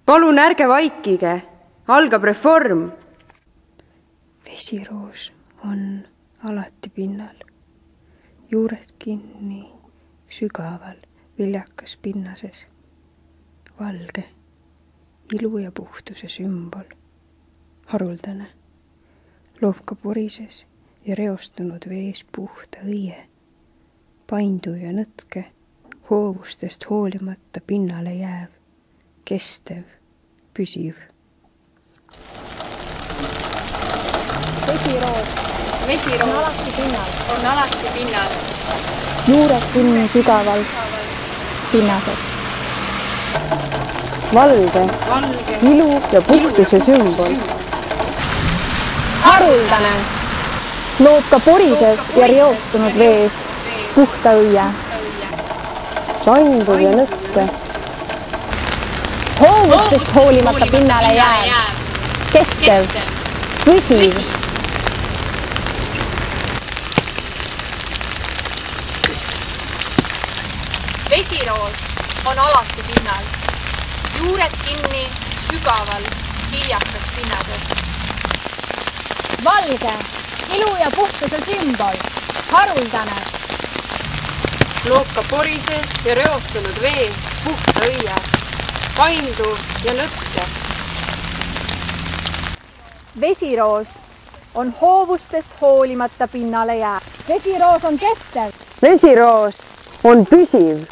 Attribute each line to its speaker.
Speaker 1: Palun ärge vaikige, algab reform.
Speaker 2: Vesiroos on alati pinnal, juured kinni sügaval viljakas pinnases. Valge, ilu ja puhtuse sümbol, haruldane, loob ka porises ja reostunud vees puhta õie, painduv ja nõtke, hoovustest hoolimata pinnale jääv, kestev, püsiv.
Speaker 3: Vesiroos on alati pinnal.
Speaker 4: Juured kinni sügaval pinnases.
Speaker 2: Valge, ilu ja puhtuse sümbol.
Speaker 4: Haruldane, loob ka porises ja reostunud vees puhta õie.
Speaker 2: Painduv ja nõtke,
Speaker 4: hoovustest hoolimata pinnale jääv, kestev, püsiv.
Speaker 3: Vesiroos on alati pinnal, juured kinni sügaval viljakas pinnases.
Speaker 4: Valge, ilu ja puhtuse sümbol, haruldane,
Speaker 1: Loob ka porises ja reostunud vees puhta õie, painduv ja nõtke.
Speaker 4: Vesiroos on hoovustest hoolimata pinnale jääv. Vesiroos on kestev.
Speaker 2: Vesiroos on püsiv.